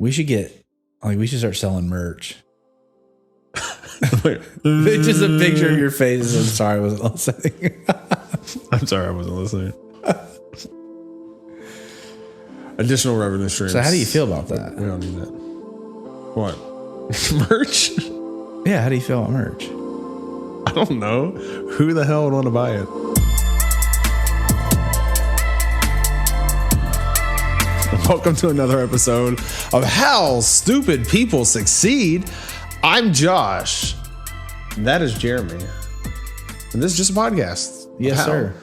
We should start selling merch. It's just a picture of your face. I'm sorry, I wasn't listening. I'm sorry, I wasn't listening. Additional revenue streams. So how do you feel about that? We don't need that. What? Merch? Yeah, how do you feel about merch? I don't know. Who the hell would want to buy it? Welcome to another episode of How Stupid People Succeed. I'm Josh. That is Jeremy. And this is just a podcast. Yes, sir.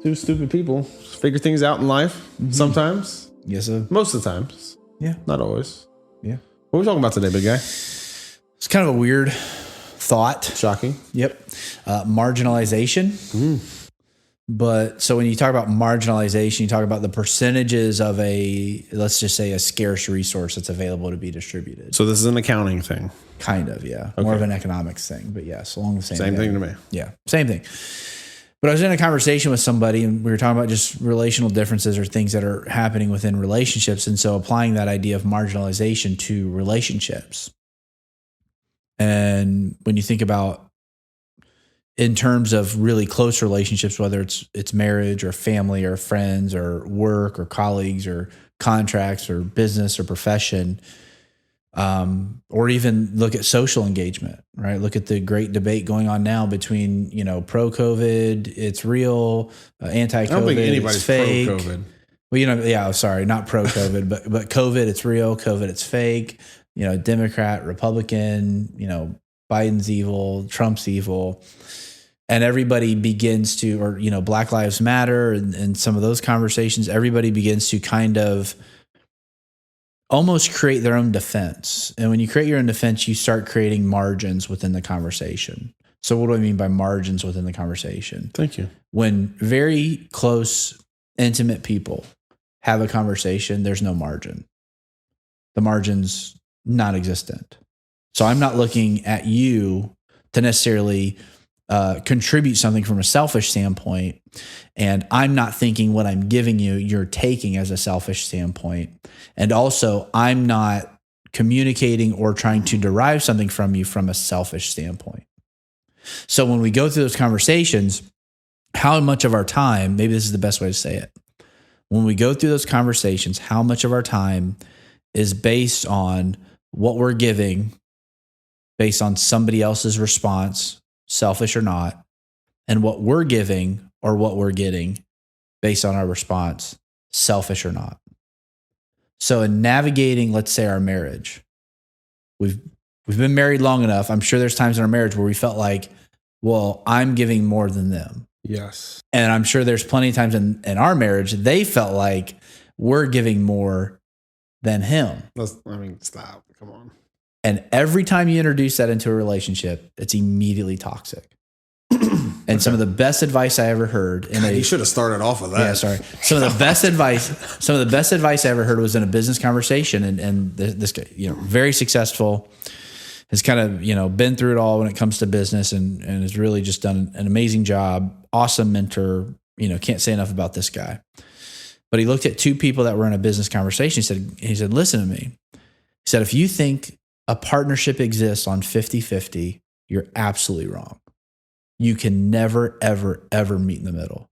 Two stupid people figure things out in life sometimes. Yes, sir. Most of the times. Yeah. Not always. Yeah. What are we talking about today, big guy? It's kind of a weird thought. Shocking. Yep. Marginalization. But so when you talk about marginalization, you talk about the percentages of let's just say a scarce resource that's available to be distributed. So this is an accounting thing. Kind of, yeah. Okay. More of an economics thing, but yes, along the same thing to me. Yeah, same thing. But I was in a conversation with somebody and we were talking about just relational differences or things that are happening within relationships. And so applying that idea of marginalization to relationships. And when you think about in terms of really close relationships, whether it's marriage or family or friends or work or colleagues or contracts or business or profession, or even look at social engagement, right? Look at the great debate going on now between, pro-COVID, it's real, anti-COVID, I don't think anybody's it's fake. pro-COVID. Well, sorry, not pro-COVID, but COVID, it's real, COVID, it's fake, Democrat, Republican, Biden's evil, Trump's evil. And everybody begins to, or, Black Lives Matter and some of those conversations, everybody begins to kind of almost create their own defense. And when you create your own defense, you start creating margins within the conversation. So what do I mean by margins within the conversation? Thank you. When very close, intimate people have a conversation, there's no margin. The margin's non-existent. So I'm not looking at you to necessarily contribute something from a selfish standpoint. And I'm not thinking what I'm giving you, you're taking as a selfish standpoint. And also I'm not communicating or trying to derive something from you from a selfish standpoint. So when we go through those conversations, how much of our time, maybe this is the best way to say it. When we go through those conversations, how much of our time is based on what we're giving, based on somebody else's response, selfish or not, and what we're giving or what we're getting based on our response, selfish or not. So in navigating, let's say, our marriage, we've been married long enough. I'm sure there's times in our marriage where we felt like, well, I'm giving more than them. Yes. And I'm sure there's plenty of times in our marriage, they felt like we're giving more than him. Stop. Come on. And every time you introduce that into a relationship, it's immediately toxic. And some of the best advice I ever heard you should have started off with that. Yeah, sorry. Some of the best advice I ever heard was in a business conversation. And this guy, very successful, has kind of, been through it all when it comes to business and has really just done an amazing job. Awesome mentor. Can't say enough about this guy. But he looked at two people that were in a business conversation. He said, listen to me. He said, if you think a partnership exists on 50-50, you're absolutely wrong. You can never, ever, ever meet in the middle.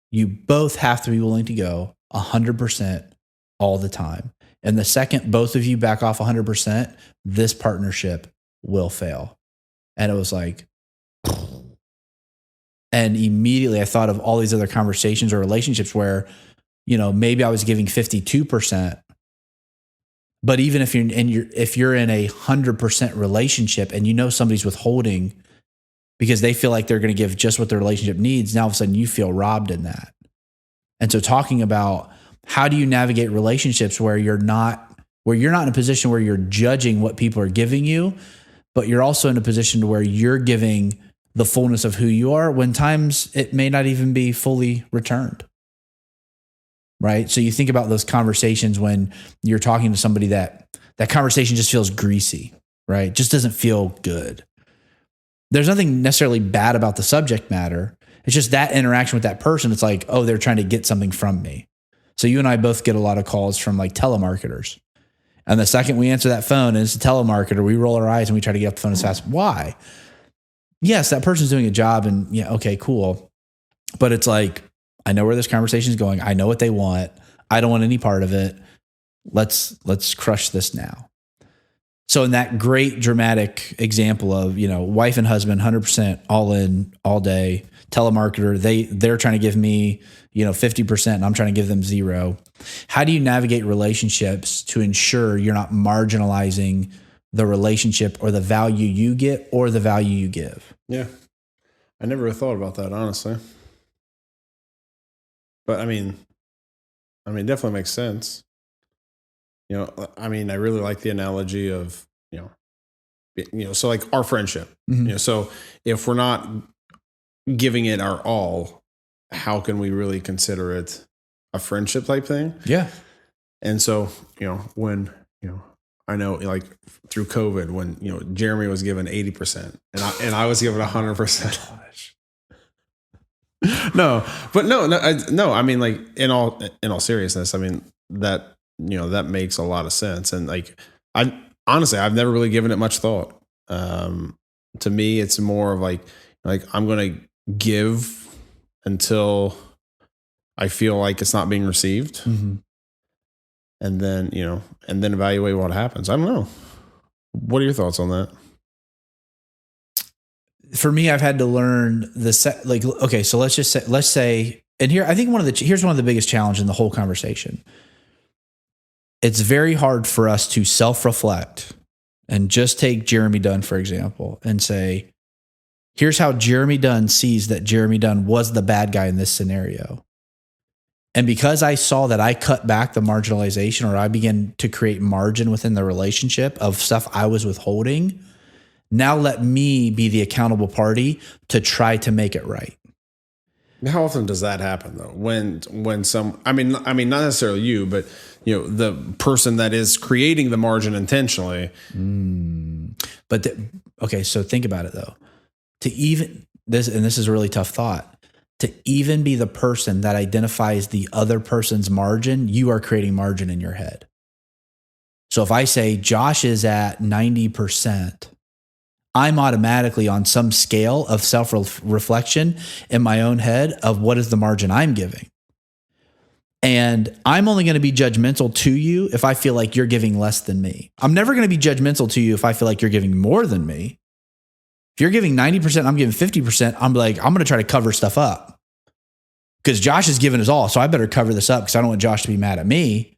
You both have to be willing to go 100% all the time. And the second both of you back off 100%, this partnership will fail. And it was like, and immediately I thought of all these other conversations or relationships where, maybe I was giving 52%. But even if you're in a 100% relationship and somebody's withholding because they feel like they're going to give just what the relationship needs, now all of a sudden you feel robbed in that. And so talking about how do you navigate relationships where you're not in a position where you're judging what people are giving you, but you're also in a position to where you're giving the fullness of who you are when times it may not even be fully returned. Right. So you think about those conversations when you're talking to somebody that conversation just feels greasy, right? Just doesn't feel good. There's nothing necessarily bad about the subject matter. It's just that interaction with that person. It's like, oh, they're trying to get something from me. So you and I both get a lot of calls from like telemarketers. And the second we answer that phone and it's a telemarketer, we roll our eyes and we try to get off the phone as fast. Why? Yes, that person's doing a job and yeah, okay, cool. But it's like, I know where this conversation is going. I know what they want. I don't want any part of it. Let's crush this now. So in that great dramatic example of, wife and husband, 100% all in all day, telemarketer, they're trying to give me, 50% and I'm trying to give them 0. How do you navigate relationships to ensure you're not marginalizing the relationship or the value you get or the value you give? Yeah. I never thought about that, honestly. But I mean, it definitely makes sense. I really like the analogy of, so like our friendship, Mm-hmm. So if we're not giving it our all, how can we really consider it a friendship type thing? Yeah. And so, when, I know like through COVID when, Jeremy was given 80% and I was given 100%. No, but no. I mean, like in all seriousness, I mean that makes a lot of sense. And like, I've never really given it much thought. To me, it's more of like I'm going to give until I feel like it's not being received. Mm-hmm. And then, evaluate what happens. I don't know. What are your thoughts on that? For me, I've had to learn okay, so let's say, and here, I think here's one of the biggest challenges in the whole conversation. It's very hard for us to self-reflect and just take Jeremy Dunn, for example, and say, here's how Jeremy Dunn sees that Jeremy Dunn was the bad guy in this scenario. And because I saw that I cut back the marginalization, or I began to create margin within the relationship of stuff I was withholding, now let me be the accountable party to try to make it right. How often does that happen though? When I mean, not necessarily you, but the person that is creating the margin intentionally. Okay, so think about it though. This is a really tough thought. To even be the person that identifies the other person's margin, you are creating margin in your head. So if I say Josh is at 90%, I'm automatically on some scale of self-reflection in my own head of what is the margin I'm giving. And I'm only going to be judgmental to you if I feel like you're giving less than me. I'm never going to be judgmental to you if I feel like you're giving more than me. If you're giving 90%, I'm giving 50%, I'm going to try to cover stuff up. Because Josh is giving his all, so I better cover this up because I don't want Josh to be mad at me.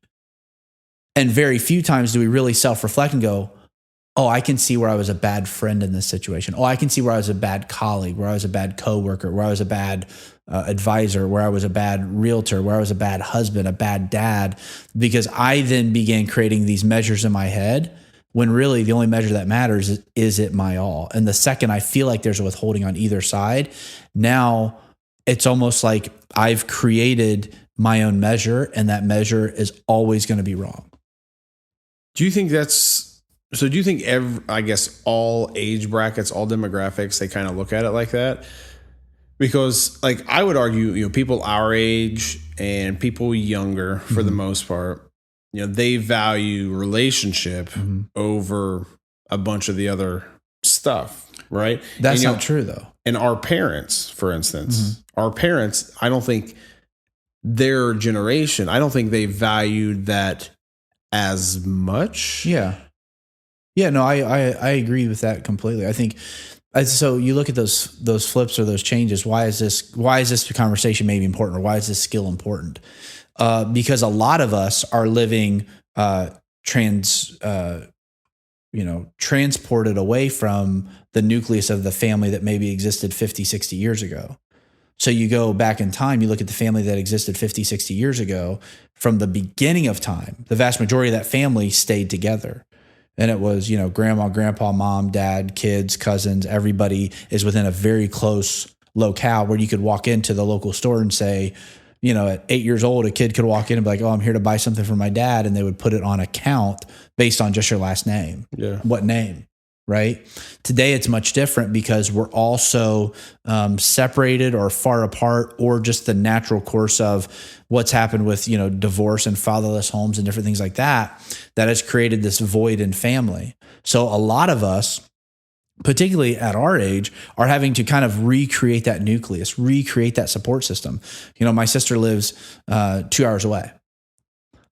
And very few times do we really self-reflect and go, oh, I can see where I was a bad friend in this situation. Oh, I can see where I was a bad colleague, where I was a bad coworker, where I was a bad advisor, where I was a bad realtor, where I was a bad husband, a bad dad, because I then began creating these measures in my head when really the only measure that matters is it my all. And the second I feel like there's a withholding on either side, now it's almost like I've created my own measure, and that measure is always going to be wrong. Do you think so do you think I guess all age brackets, all demographics, they kind of look at it like that? Because like I would argue, people our age and people younger for the most part, they value relationship over a bunch of the other stuff, right? That's not true though. And our parents, for instance, I don't think their generation, I don't think they valued that as much. Yeah. Yeah, no, I agree with that completely. I think so. You look at those flips or those changes. Why is this conversation maybe important, or why is this skill important? Because a lot of us are living transported away from the nucleus of the family that maybe existed 50, 60 years ago. So you go back in time, you look at the family that existed 50, 60 years ago. From the beginning of time, the vast majority of that family stayed together. And it was, grandma, grandpa, mom, dad, kids, cousins, everybody is within a very close locale where you could walk into the local store and say, at 8 years old, a kid could walk in and be like, oh, I'm here to buy something for my dad. And they would put it on account based on just your last name. Yeah. What name? right? Today it's much different because we're also separated or far apart, or just the natural course of what's happened with, divorce and fatherless homes and different things like that, that has created this void in family. So a lot of us, particularly at our age, are having to kind of recreate that nucleus, recreate that support system. My sister lives 2 hours away.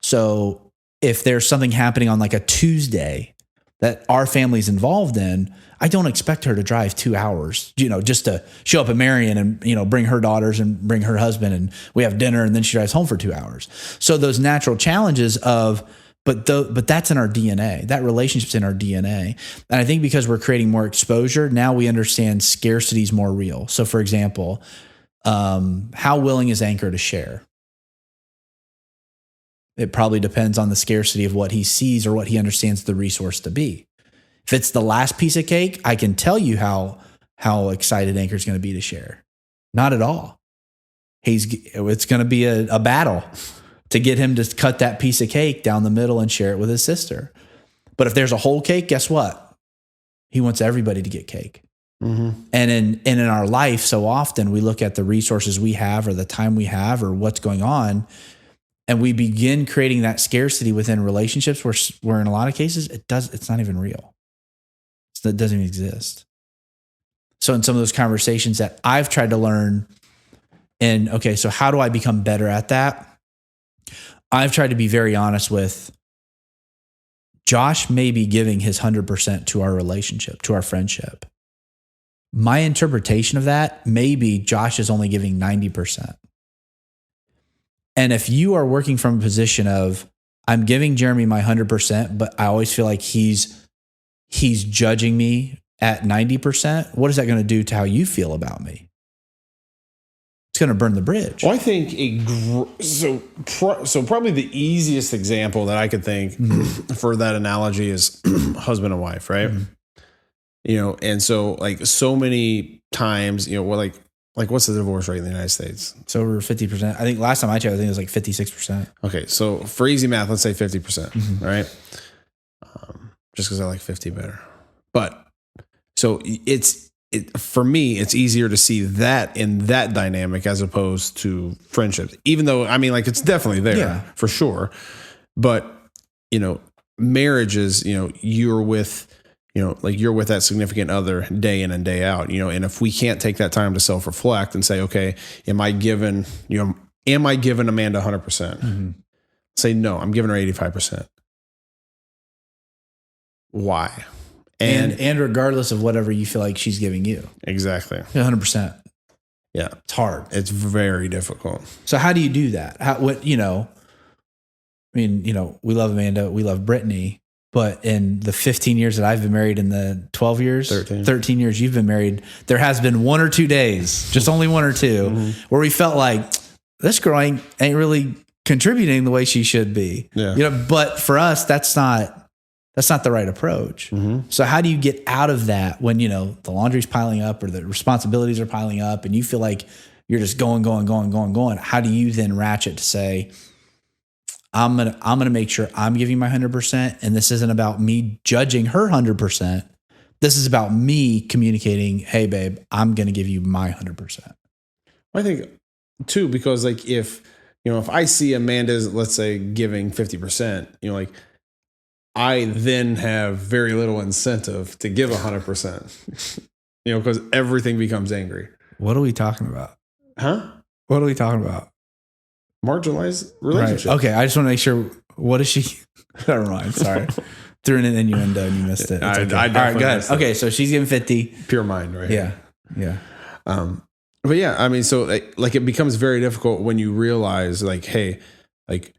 So if there's something happening on like a Tuesday that our family's involved in, I don't expect her to drive 2 hours, just to show up at Marion and, bring her daughters and bring her husband and we have dinner and then she drives home for 2 hours. So those natural challenges but that's in our DNA. That relationship's in our DNA. And I think because we're creating more exposure, now we understand scarcity is more real. So for example, how willing is Anchor to share? It probably depends on the scarcity of what he sees or what he understands the resource to be. If it's the last piece of cake, I can tell you how excited Anchor's going to be to share. Not at all. It's going to be a battle to get him to cut that piece of cake down the middle and share it with his sister. But if there's a whole cake, guess what? He wants everybody to get cake. Mm-hmm. And in our life, so often we look at the resources we have or the time we have or what's going on, and we begin creating that scarcity within relationships where in a lot of cases it's not even real. It doesn't even exist. So in some of those conversations that I've tried to learn, and okay, so how do I become better at that? I've tried to be very honest with Josh may be giving his 100% to our relationship, to our friendship. My interpretation of that may be Josh is only giving 90%. And if you are working from a position of, I'm giving Jeremy my 100%, but I always feel like he's judging me at 90%, what is that going to do to how you feel about me? It's going to burn the bridge. Well, I think so probably the easiest example that I could think for that analogy is husband and wife, right? Mm-hmm. And so like so many times, what's the divorce rate in the United States? It's over 50%. I think last time I checked, I think it was like 56%. Okay, so for easy math, let's say 50%, right? Just because I like 50 better. But so for me, it's easier to see that in that dynamic as opposed to friendships, even though, it's definitely there for sure. But, marriages, you're with that significant other day in and day out, and if we can't take that time to self-reflect and say, okay, am I giving Amanda 100%? Mm-hmm. Say, no, I'm giving her 85%. Why? And regardless of whatever you feel like she's giving you. Exactly. 100%. Yeah. It's hard. It's very difficult. So how do you do that? We love Amanda, we love Brittany, but in the 15 years that I've been married, in the 12 years, 13 years you've been married, there has been 1 or 2 days, just only 1 or 2, where we felt like this girl ain't really contributing the way she should be. Yeah. But for us, that's not the right approach. Mm-hmm. So how do you get out of that when, the laundry's piling up or the responsibilities are piling up and you feel like you're just going? How do you then ratchet to say, I'm going to make sure I'm giving my 100%. And this isn't about me judging her 100%. This is about me communicating, hey babe, I'm going to give you my 100%. I think too, because like if I see Amanda's, let's say, giving 50%, I then have very little incentive to give 100%, because everything becomes angry. What are we talking about? Huh? What are we talking about? Marginalized relationship. Right. Okay. I just want to make sure. What is she? Never mind. Sorry. Threw in an innuendo and you missed it. Okay. All right, go ahead. Okay. So she's giving 50. Pure mind, right? Yeah. Yeah. But yeah, so like it becomes very difficult when you realize like, hey, like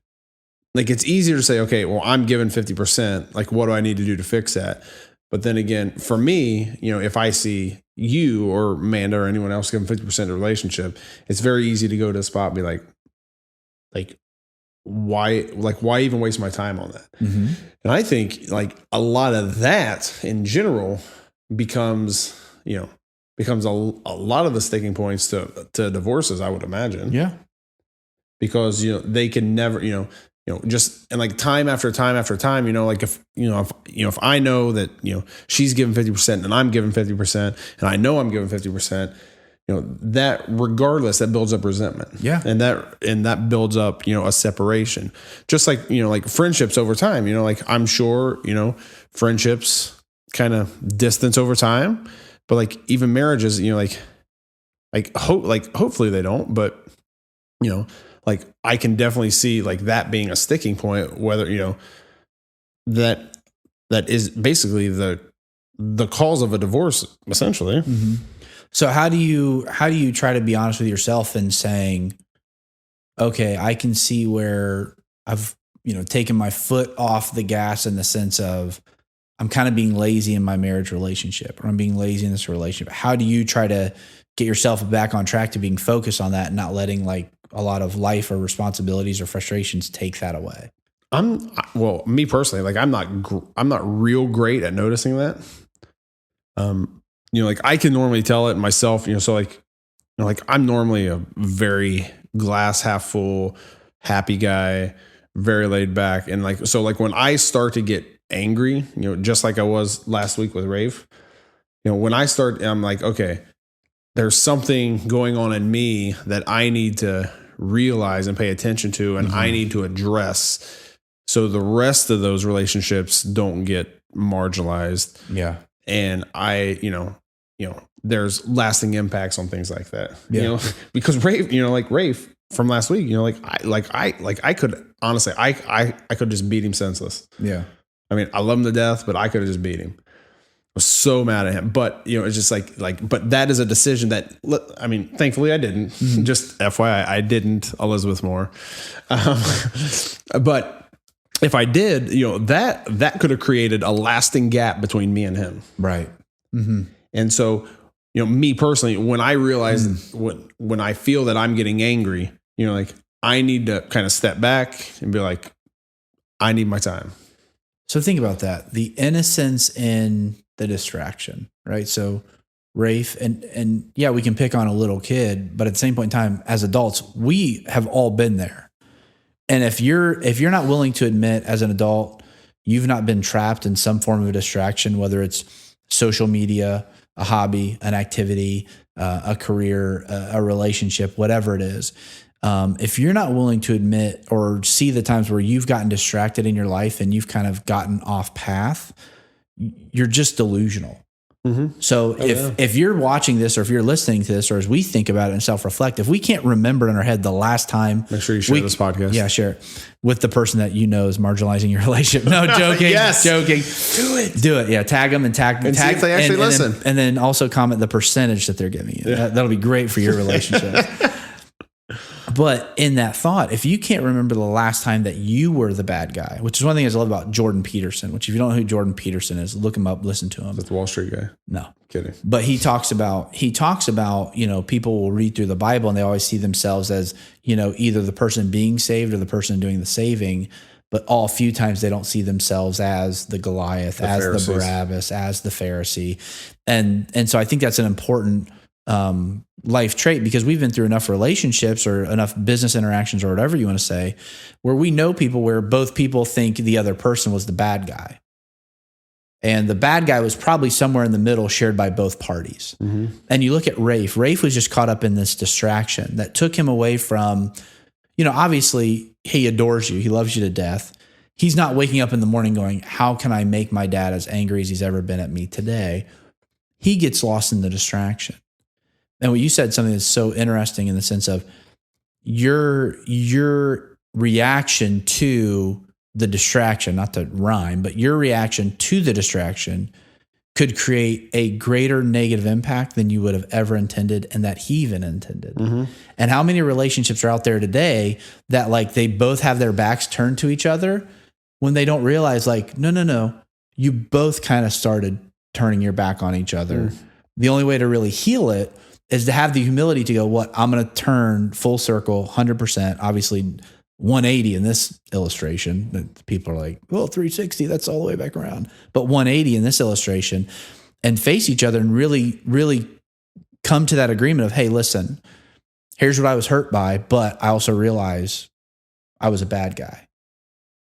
it's easier to say, okay, well, I'm given 50%. Like, what do I need to do to fix that? But then again, for me, if I see you or Amanda or anyone else giving 50% of the relationship, it's very easy to go to a spot and be like, why even waste my time on that? Mm-hmm. And I think like a lot of that in general becomes a lot of the sticking points to divorces, I would imagine. Yeah. Because, they can never, just and like time after time after time, like if I know that, she's giving 50% and I'm giving 50% and I know I'm giving 50%, that regardless, that builds up resentment. Yeah. And that builds up, a separation, just like, like friendships over time, like I'm sure, friendships kind of distance over time, but like even marriages, hopefully they don't, but like I can definitely see like that being a sticking point, whether, that is basically the cause of a divorce, essentially. Mm-hmm. So how do you try to be honest with yourself and saying, okay, I can see where I've, taken my foot off the gas in the sense of I'm kind of being lazy in my marriage relationship, or I'm being lazy in this relationship. How do you try to get yourself back on track to being focused on that and not letting like a lot of life or responsibilities or frustrations take that away? Me personally, like I'm not real great at noticing that. Like I can normally tell it myself, so like, like I'm normally a very glass half full, happy guy, very laid back. And like, so like when I start to get angry, just like I was last week with Rafe, when I start, I'm like, okay, there's something going on in me that I need to realize and pay attention to, and I need to address so the rest of those relationships don't get marginalized. Yeah. And I, there's lasting impacts on things like that. Yeah. Because Rafe, like Rafe from last week, I could honestly, I could just beat him senseless. Yeah. I mean, I love him to death, but I could have just beat him. I was so mad at him, but it's just but that is a decision that, I mean, thankfully I didn't. Mm-hmm. Just FYI, I didn't, Elizabeth Moore. But if I did, that could have created a lasting gap between me and him. Right. Mm-hmm. And so, me personally, when I realize when I feel that I'm getting angry, like I need to kind of step back and be like, I need my time. So think about that. The innocence in the distraction, right? So Rafe and yeah, we can pick on a little kid, but at the same point in time, as adults, we have all been there. And if you're not willing to admit as an adult, you've not been trapped in some form of a distraction, whether it's social media, a hobby, an activity, a career, a relationship, whatever it is. If you're not willing to admit or see the times where you've gotten distracted in your life and you've kind of gotten off path, you're just delusional. Mm-hmm. So if you're watching this, or if you're listening to this, or as we think about it and self-reflect, if we can't remember in our head the last time, make sure you share this podcast. Yeah, share it with the person that is marginalizing your relationship. No, joking. Yes. Joking. Do it. Yeah, tag them and see if they actually listen. And then also comment the percentage that they're giving you. Yeah. That'll be great for your relationship. But in that thought, if you can't remember the last time that you were the bad guy, which is one thing I love about Jordan Peterson, which if you don't know who Jordan Peterson is, look him up, listen to him. That's the Wall Street guy. No. Kidding. But he talks about, people will read through the Bible and they always see themselves as, either the person being saved or the person doing the saving. But a few times they don't see themselves as the Goliath, as Pharisees. The Barabbas, as the Pharisee. And so I think that's an important life trait, because we've been through enough relationships or enough business interactions or whatever you want to say, where we know people where both people think the other person was the bad guy. And the bad guy was probably somewhere in the middle, shared by both parties. Mm-hmm. And you look at Rafe. Rafe was just caught up in this distraction that took him away from, obviously he adores you. He loves you to death. He's not waking up in the morning going, how can I make my dad as angry as he's ever been at me today? He gets lost in the distraction. And what you said, something that's so interesting in the sense of your reaction to the distraction, not to rhyme, but your reaction to the distraction could create a greater negative impact than you would have ever intended and that he even intended. Mm-hmm. And how many relationships are out there today that like they both have their backs turned to each other when they don't realize like, no, you both kind of started turning your back on each other. Mm. The only way to really heal it is to have the humility to go, I'm going to turn full circle, 100%, obviously 180 in this illustration. That people are like, well, 360, that's all the way back around. But 180 in this illustration, and face each other and really, really come to that agreement of, hey, listen, here's what I was hurt by, but I also realize I was a bad guy.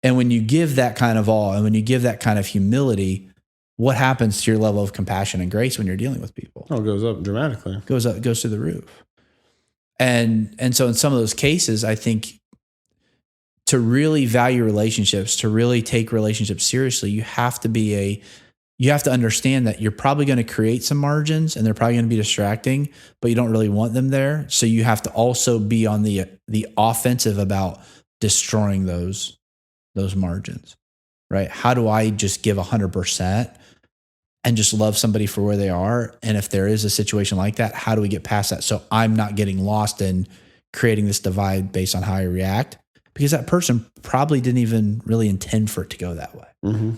And when you give that kind of all, and when you give that kind of humility, what happens to your level of compassion and grace when you're dealing with people? Oh, it goes up dramatically. Goes through the roof. And so in some of those cases, I think to really value relationships, to really take relationships seriously, you have to understand that you're probably going to create some margins and they're probably going to be distracting, but you don't really want them there. So you have to also be on the offensive about destroying those margins, right? How do I just give 100% and just love somebody for where they are? And if there is a situation like that, how do we get past that? So I'm not getting lost in creating this divide based on how I react, because that person probably didn't even really intend for it to go that way. Mm-hmm.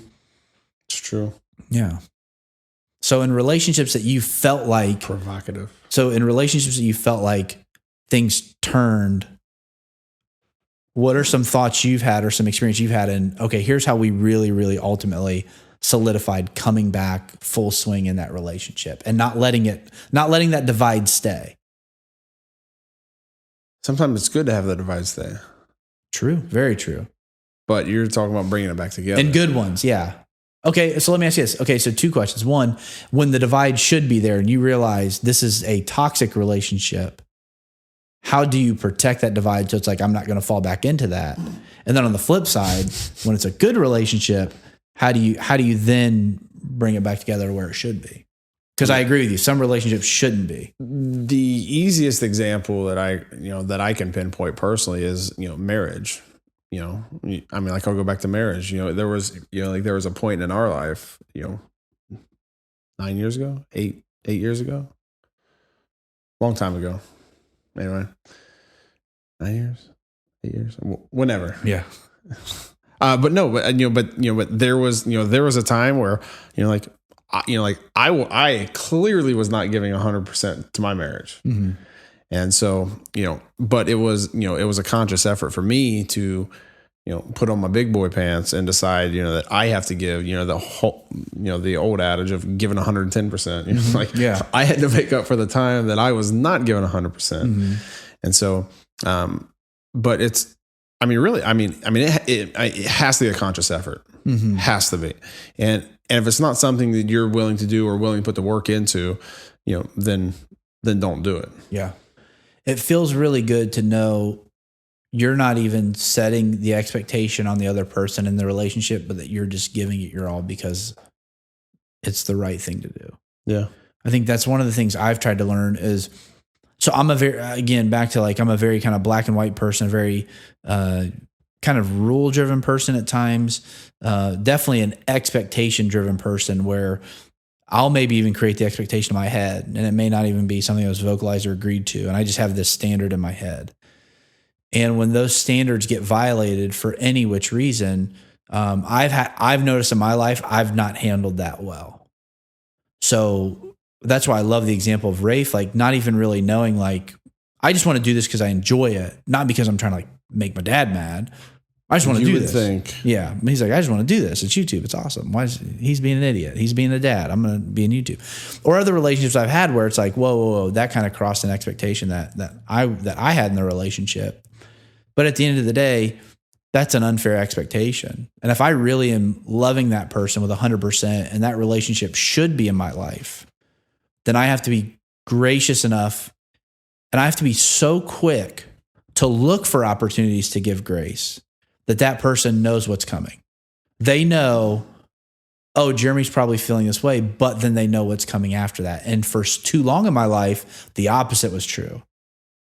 It's true. Yeah. So in relationships that you felt like provocative. So in relationships that you felt like things turned, what are some thoughts you've had or some experience you've had in, okay, here's how we really, really ultimately solidified coming back full swing in that relationship and not letting that divide stay? Sometimes it's good to have that divide stay. True. Very true. But you're talking about bringing it back together. And good ones. Yeah. Okay. So let me ask you this. Okay. So 2 questions. One, when the divide should be there and you realize this is a toxic relationship, how do you protect that divide so it's like, I'm not going to fall back into that? And then on the flip side, when it's a good relationship, how do you then bring it back together where it should be? Because I agree with you, some relationships shouldn't be. The easiest example that I can pinpoint personally is, marriage. I mean, like I'll go back to marriage. There was a point in our life, 9 years ago, 8 years ago, long time ago. Anyway, 9 years, 8 years, whenever. Yeah. But there was a time where, I clearly was not giving 100% to my marriage. Mm-hmm. And so, but it was a conscious effort for me to, put on my big boy pants and decide, that I have to give, the whole, the old adage of giving 110%, Mm-hmm. Yeah. I had to make up for the time that I was not giving 100%. Mm-hmm. And so, but it's, it has to be a conscious effort. Mm-hmm. Has to be. And if it's not something that you're willing to do or willing to put the work into, then don't do it. Yeah. It feels really good to know you're not even setting the expectation on the other person in the relationship, but that you're just giving it your all because it's the right thing to do. Yeah. I think that's one of the things I've tried to learn is, so I'm a very kind of black and white person, a very kind of rule driven person at times, definitely an expectation driven person where I'll maybe even create the expectation in my head and it may not even be something that was vocalized or agreed to. And I just have this standard in my head. And when those standards get violated for any which reason, I've noticed in my life, I've not handled that well. So that's why I love the example of Rafe, like not even really knowing, like, I just want to do this because I enjoy it, not because I'm trying to like make my dad mad. I just want to do this. Yeah. He's like, I just want to do this. It's YouTube. It's awesome. He's being an idiot. He's being a dad. I'm going to be in YouTube. Or other relationships I've had where it's like, whoa, that kind of crossed an expectation that I had in the relationship. But at the end of the day, that's an unfair expectation. And if I really am loving that person with 100% and that relationship should be in my life, then I have to be gracious enough and I have to be so quick to look for opportunities to give grace that person knows what's coming. They know, oh, Jeremy's probably feeling this way, but then they know what's coming after that. And for too long in my life, the opposite was true.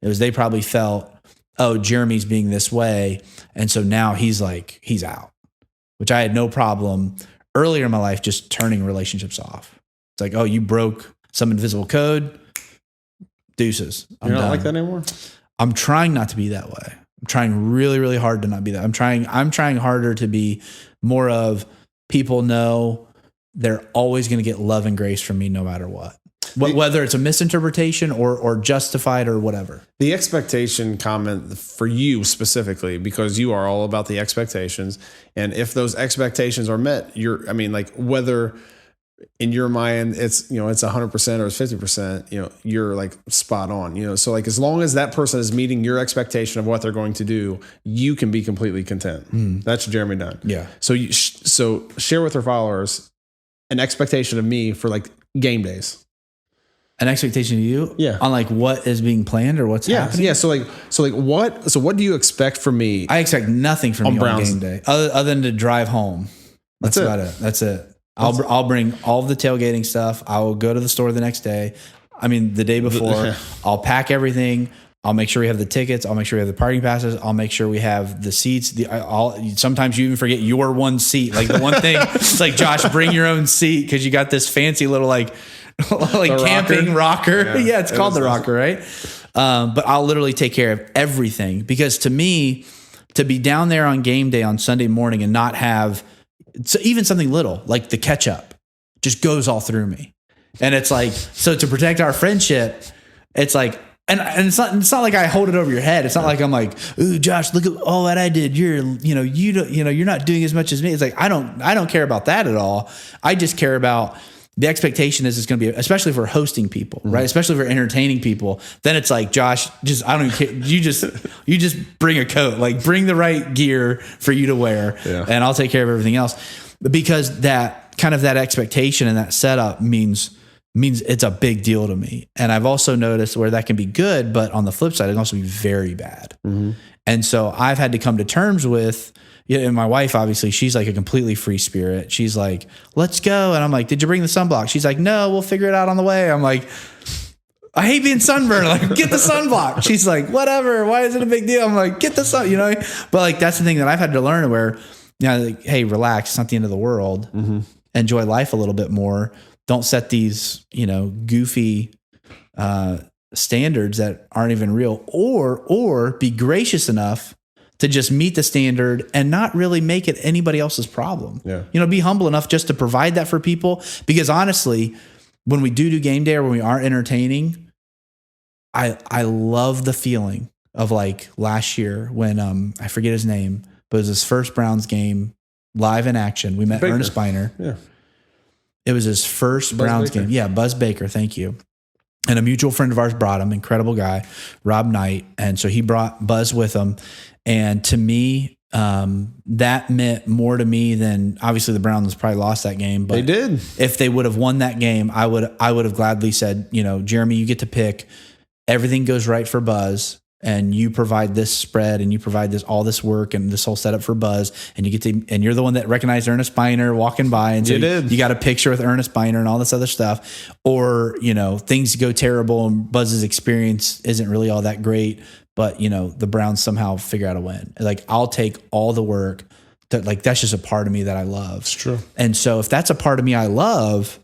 It was they probably felt, oh, Jeremy's being this way. And so now he's out, which I had no problem earlier in my life just turning relationships off. It's like, oh, you broke some invisible code. Deuces. You're not like that anymore? I'm trying not to be that way. I'm trying really, really hard to not be that. I'm trying harder to be more of people know they're always going to get love and grace from me no matter what. Whether it's a misinterpretation or justified or whatever. The expectation comment for you specifically, because you are all about the expectations. And if those expectations are met, whether in your mind, it's, you know, it's 100% or it's 50%, you know, you're like spot on, you know? So like, as long as that person is meeting your expectation of what they're going to do, you can be completely content. That's Jeremy Dunn. Yeah. So so share with our followers an expectation of me for like game days. An expectation of you? Yeah. On like what is being planned or what's happening? Yeah. So what do you expect from me? I expect nothing from you Browns. on game day other than to drive home. That's about it. That's it. I'll bring all of the tailgating stuff. I will go to the store the next day. I mean, the day before. I'll pack everything. I'll make sure we have the tickets. I'll make sure we have the parking passes. I'll make sure we have the seats. Sometimes you even forget your one seat. Like the one thing, it's like, Josh, bring your own seat because you got this fancy little like camping rocker. Yeah, it's called the rocker, right? But I'll literally take care of everything, because to me, to be down there on game day on Sunday morning and not have even something little like the ketchup just goes all through me. And it's like, so to protect our friendship, it's like, and it's not like I hold it over your head. It's not like I'm like, ooh, Josh, look at all that I did. You're not doing as much as me. It's like, I don't care about that at all. I just care about the expectation is it's going to be, especially if we're hosting people, right? Especially if we're entertaining people. Then it's like, Josh, I don't even care. You just bring a coat, like bring the right gear for you to wear, and I'll take care of everything else. Because that kind of that expectation and that setup means it's a big deal to me. And I've also noticed where that can be good, but on the flip side, it can also be very bad. And so I've had to come to terms with, and my wife, obviously, she's like a completely free spirit. She's like, let's go. And I'm like, did you bring the sunblock? She's like, no, we'll figure it out on the way. I'm like, I hate being sunburned. Like, get the sunblock. She's like, whatever. Why is it a big deal? I'm like, get the sun, But like, that's the thing that I've had to learn, where, like, hey, relax. It's not the end of the world. Enjoy life a little bit more. Don't set these, goofy standards that aren't even real, or be gracious enough to just meet the standard and not really make it anybody else's problem. Be humble enough just to provide that for people. Because honestly, when we do game day or when we are entertaining, I love the feeling of like last year when I forget his name, but it was his first Browns game live in action. We met Baker. Ernest Biner. Yeah. It was his first Browns game. Yeah, Buzz Baker. Thank you. And a mutual friend of ours brought him, incredible guy, Rob Knight. And so he brought Buzz with him. And to me, that meant more to me than, obviously the Browns probably lost that game, but they did. If they would have won that game, I would have gladly said, Jeremy, you get to pick. Everything goes right for Buzz, and you provide this spread, and you provide all this work and this whole setup for Buzz, and you're the one that recognized Ernest Biner walking by, and so you got a picture with Ernest Biner and all this other stuff. Or, things go terrible and Buzz's experience isn't really all that great, but the Browns somehow figure out a win. Like, I'll take all the work. That's just a part of me that I love. It's true. And so if that's a part of me I love,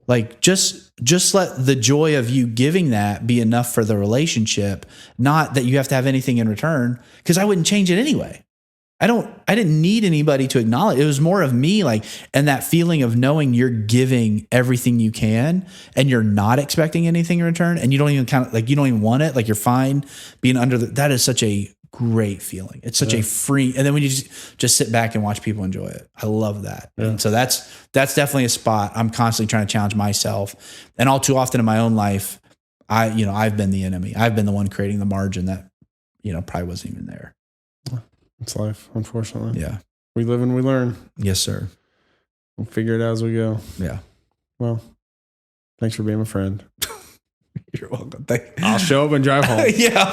like, just let the joy of you giving that be enough for the relationship, not that you have to have anything in return, because I wouldn't change it anyway. I didn't need anybody to acknowledge. It was more of me, like, and that feeling of knowing you're giving everything you can and you're not expecting anything in return, and you don't even you don't even want it. Like, you're fine being under that is such a great feeling. It's such a free, and then when you just sit back and watch people enjoy it, I love that. And so that's definitely a spot I'm constantly trying to challenge myself. And all too often in my own life, I've been the enemy. I've been the one creating the margin that, probably wasn't even there. It's life, unfortunately. Yeah. We live and we learn. Yes, sir. We'll figure it out as we go. Yeah. Well, thanks for being my friend. You're welcome. I'll show up and drive home. Yeah,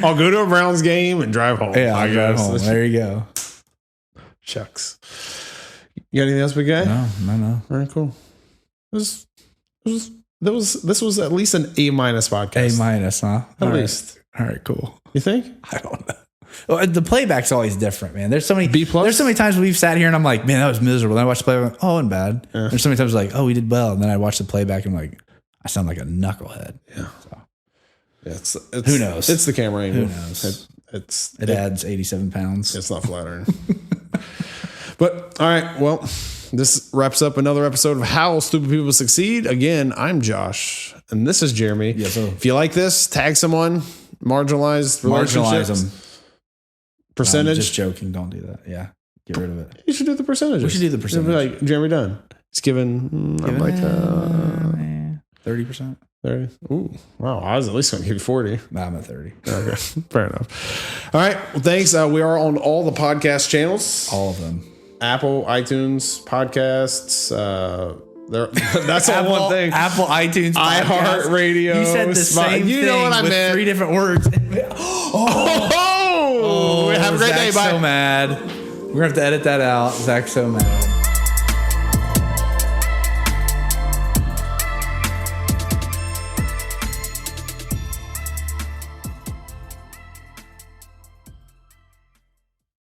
I'll go to a Browns game and drive home. Yeah, I'll drive home. There you go. Shucks. You got anything else we got? No. All right, cool. This was at least an A- podcast. A-, huh? At least. All right, cool. You think? I don't know. Well, the playback's always different, man. There's so many B+? There's so many times we've sat here and I'm like, man, that was miserable. Then I watch the playback, oh, and bad. Yeah. There's so many times like, oh, we did well, and then I watch the playback and I'm like, I sound like a knucklehead. Yeah. So. Yeah, it's who knows? It's the camera angle. Who knows? It adds 87 pounds. It's not flattering. But all right, well, this wraps up another episode of How Stupid People Succeed. Again, I'm Josh, and this is Jeremy. Yes, sir. If you like this, tag someone. Marginalize them. Percentage. I'm just joking. Don't do that. Yeah. Get rid of it. You should do the percentages. We should do the percentage. Like Jeremy Dunn. It's given. I'm like 30%. 30. Ooh, wow. I was at least going to give you 40. Nah, I'm at 30. Okay, fair enough. All right. Well, thanks. We are on all the podcast channels. All of them. Apple, iTunes, podcasts. That's all one thing. Apple, iTunes, iHeartRadio. You said the same thing know what I meant. 3 different words. Oh, have a great day. Bye. So mad. We're going to have to edit that out. Zach's so mad.